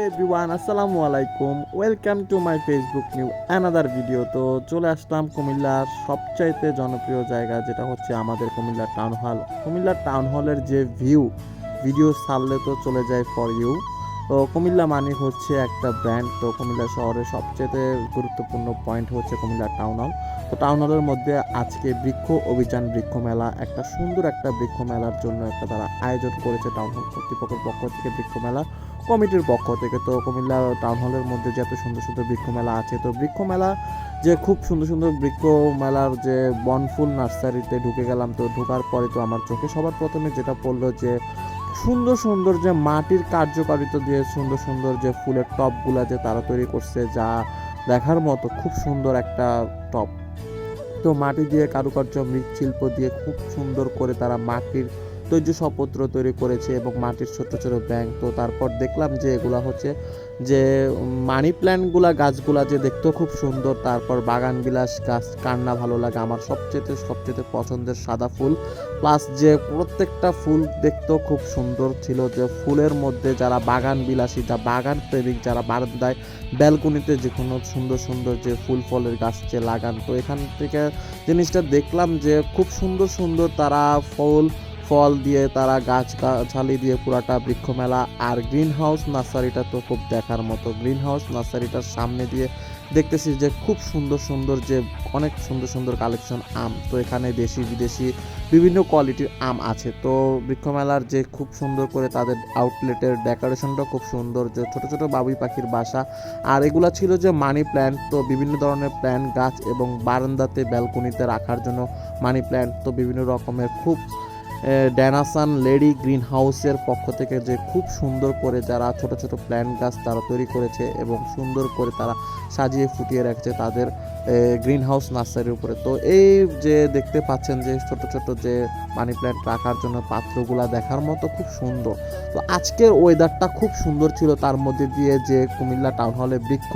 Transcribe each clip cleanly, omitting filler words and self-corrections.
Everyone, আসসালামু আলাইকুম। Welcome to my Facebook new another video. তো চলে আসলাম কুমিল্লার সবচাইতে জনপ্রিয় জায়গা, যেটা হচ্ছে আমাদের কুমিল্লার টাউন হল। কুমিল্লার টাউন হলের যে ভিডিও ছাড়লে তো চলে যায় ফর ইউ। তো কুমিল্লা মানে হচ্ছে একটা ব্র্যান্ড। তো কুমিল্লা শহরের সবচেয়ে গুরুত্বপূর্ণ পয়েন্ট হচ্ছে কুমিল্লার টাউন হল। তো টাউন হলের মধ্যে আজকে বৃক্ষ অভিযান, বৃক্ষ মেলা, একটা সুন্দর একটা বৃক্ষ মেলার জন্য একটা তারা আয়োজন করেছে টাউন হল কর্তৃপক্ষের পক্ষ থেকে, বৃক্ষ মেলা কমিটির পক্ষ থেকে। তো কুমিল্লা টাউন হলের মধ্যে যে এত সুন্দর সুন্দর বৃক্ষ মেলা আছে, তো বৃক্ষ মেলা যে খুব সুন্দর সুন্দর বৃক্ষ মেলার যে বনফুল নার্সারিতে ঢুকে গেলাম। তো ঢোকার পরে তো আমার চোখে সবার প্রথমে যেটা পড়লো যে সুন্দর সুন্দর যে মাটির কার্যকারিতা দিয়ে সুন্দর সুন্দর যে ফুলের টবগুলা যে তারা তৈরি করছে, যা দেখার মতো খুব সুন্দর একটা টব। তো মাটি দিয়ে কারুকার্য, মৃৎশিল্প দিয়ে খুব সুন্দর করে তারা মাটির তৈজসপত্র তৈরি করেছে এবং মাটির ছোট ছোট ব্যাংক। তো তারপর দেখলাম যে এগুলা হচ্ছে যে মানি প্ল্যান্টগুলা, গাছগুলা যে দেখতেও খুব সুন্দর। তারপর বাগান বিলাস গাছ, কার না ভালো লাগে। আমার সবচেয়ে পছন্দের সাদা ফুল, প্লাস যে প্রত্যেকটা ফুল দেখতেও খুব সুন্দর ছিল। যে ফুলের মধ্যে যারা বাগান বিলাসী, যা বাগান প্রেমিক, যারা বারান্দায় ব্যালকনিতে যে কোনো সুন্দর সুন্দর যে ফুল ফলের গাছ যে লাগান, তো এখান থেকে জিনিসটা দেখলাম যে খুব সুন্দর সুন্দর তারা ফল দিয়ে তারা গাছগাছালি দিয়ে পুরাটা বৃক্ষ মেলা। আর গ্রিন হাউস নার্সারিটা তো খুব দেখার মতো। গ্রিন হাউস নার্সারিটার সামনে দিয়ে দেখতেছি যে খুব সুন্দর সুন্দর যে অনেক সুন্দর সুন্দর কালেকশন আম। তো এখানে দেশি বিদেশি বিভিন্ন কোয়ালিটির আম আছে। তো বৃক্ষ মেলার যে খুব সুন্দর করে তাদের আউটলেটের ডেকোরেশনটা খুব সুন্দর, যে ছোট ছোট বাবুই পাখির বাসা। আর এগুলা ছিল যে মানি প্ল্যান্ট। তো বিভিন্ন ধরনের প্ল্যান্ট গাছ এবং বারান্দাতে ব্যালকনিতে রাখার জন্য মানি প্ল্যান্ট। তো বিভিন্ন রকমের খুব ড্যানাসান লেডি গ্রিন হাউসের পক্ষ থেকে যে খুব সুন্দর করে যারা ছোট ছোট প্ল্যান্ট গাছ তারা তৈরি করেছে এবং সুন্দর করে তারা সাজিয়ে ফুটিয়ে রাখছে তাদের গ্রিন হাউস নার্সারির উপরে। তো এই যে দেখতে পাচ্ছেন যে ছোট ছোট যে মানি প্ল্যান্ট রাখার জন্য পাত্রগুলা দেখার মতো খুব সুন্দর। তো আজকের ওয়েদারটা খুব সুন্দর ছিল, তার মধ্যে দিয়ে যে কুমিল্লা টাউন হলে বৃক্ষ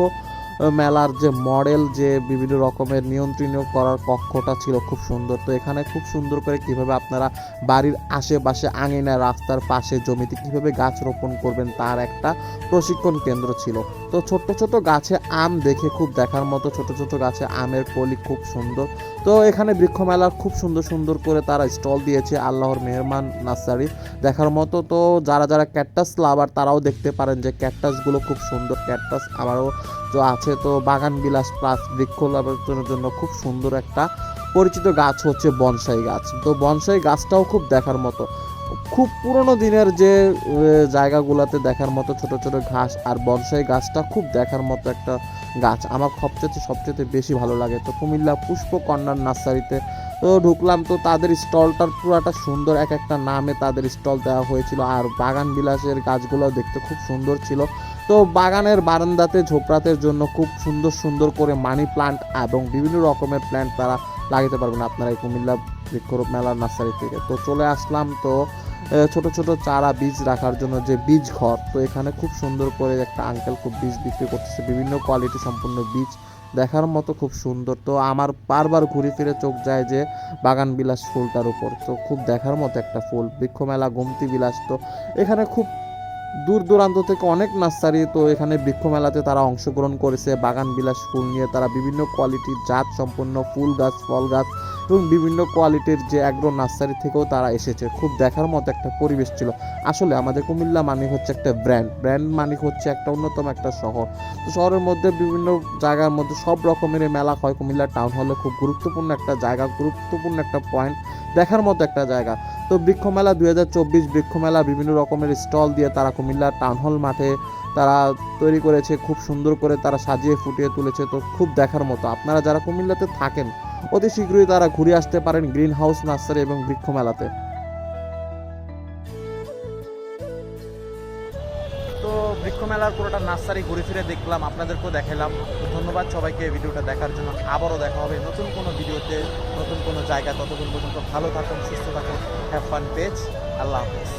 মেলার যে মডেল, যে বিভিন্ন রকমের নিয়ন্ত্রণীয় করার কক্ষটা ছিল খুব সুন্দর। তো এখানে খুব সুন্দর করে কিভাবে আপনারা বাড়ির আশেপাশে, আঙিনা, রাস্তার পাশে জমিতে কিভাবে গাছ রোপণ করবেন তার একটা প্রশিক্ষণ কেন্দ্র ছিল। তো ছোট্ট ছোট গাছে আম দেখে খুব দেখার মতো, ছোট ছোট গাছে আমের কলি খুব সুন্দর। তো এখানে বৃক্ষ মেলার খুব সুন্দর সুন্দর করে তারা স্টল দিয়েছে, আল্লাহর মেহরমান নার্সারি দেখার মতো। তো যারা যারা ক্যাকটাস লাভার তারাও দেখতে পারেন যে ক্যাকটাসগুলো খুব সুন্দর। ক্যাকটাস আমারও তো আছে। তো বাগান বিলাস প্লাস বৃক্ষ লাভের জন্য খুব সুন্দর একটা পরিচিত গাছ হচ্ছে বনসাই গাছ। তো বনসাই গাছটাও খুব দেখার মতো, খুব পুরনো দিনের যে জায়গাগুলোতে দেখার মতো ছোট ছোট ঘাস। আর বনসাই গাছটা খুব দেখার মতো একটা গাছ, আমার সবচেয়ে বেশি ভালো লাগে। তো কুমিল্লা পুষ্প কর্নার নার্সারিতে তো ঢুকলাম। তো তাদের স্টলটার পুরাটা সুন্দর, এক একটা নামে তাদের স্টল দেওয়া হয়েছিল। আর বাগান বিলাসের গাছগুলো দেখতে খুব সুন্দর ছিল। তো বাগানের বারান্দাতে ঝোপড়াতের জন্য খুব সুন্দর সুন্দর করে মানি প্লান্ট এবং বিভিন্ন রকমের প্ল্যান্ট তারা লাগাতে পারবেন আপনারা এই কুমিল্লা বৃক্ষরোপণ মেলার নার্সারি থেকে। তো চলে আসলাম তো ছোট ছোট চারা বীজ রাখার জন্য যে বীজ ঘর। তো এখানে খুব সুন্দর করে একটা আঙ্কেল খুব বীজ বিক্রি করতেছে, বিভিন্ন কোয়ালিটি সম্পূর্ণ বীজ দেখার মতো খুব সুন্দর। তো আমার বারবার ঘুরে ফিরে চোখ যায় যে বাগান বিলাস ফুলটার উপর। তো খুব দেখার মতো একটা ফুল, বৃক্ষ মেলা গোমতী বিলাস। তো এখানে খুব দূর দূরান্ত থেকে অনেক নার্সারি তো এখানে বৃক্ষ মেলাতে তারা অংশগ্রহণ করেছে। বাগান বিলাস ফুল নিয়ে তারা বিভিন্ন কোয়ালিটির জাত সম্পন্ন ফুল গাছ, ফল গাছ এবং বিভিন্ন কোয়ালিটির যে অ্যাগ্রো নার্সারি থেকেও তারা এসেছে। খুব দেখার মতো একটা পরিবেশ ছিল। আসলে আমাদের কুমিল্লা মানে হচ্ছে একটা ব্র্যান্ড মানে হচ্ছে একটা অন্যতম একটা শহর। তো শহরের মধ্যে বিভিন্ন জায়গার মধ্যে সব রকমের মেলা হয়। কুমিল্লা টাউন হলে খুব গুরুত্বপূর্ণ একটা জায়গা, গুরুত্বপূর্ণ একটা পয়েন্ট, দেখার মতো একটা জায়গা। তো বৃক্ষ মেলা 2024 বৃক্ষ মেলা বিভিন্ন রকমের স্টল দিয়ে তারা কুমিল্লা টাউন হল মাঠে তারা তৈরি করেছে, খুব সুন্দর করে তারা সাজিয়ে ফুটিয়ে তুলেছে। তো খুব দেখার মতো। আপনারা যারা কুমিল্লাতে থাকেন অতি শীঘ্রই তারা ঘুরে আসতে পারেন গ্রিন হাউস নার্সারি এবং বৃক্ষ মেলাতে। তো বৃক্ষ মেলার পুরোটা নার্সারি ঘুরে ফিরে দেখলাম, আপনাদেরকেও দেখালাম। ধন্যবাদ সবাইকে ভিডিওটা দেখার জন্য। আবারও দেখা হবে নতুন কোনো ভিডিওতে, নতুন কোনো জায়গা। ততক্ষণ পর্যন্ত ভালো থাকুন, সুস্থ থাকুন, হ্যাভ ফান পেজ। আল্লাহ হাফেজ।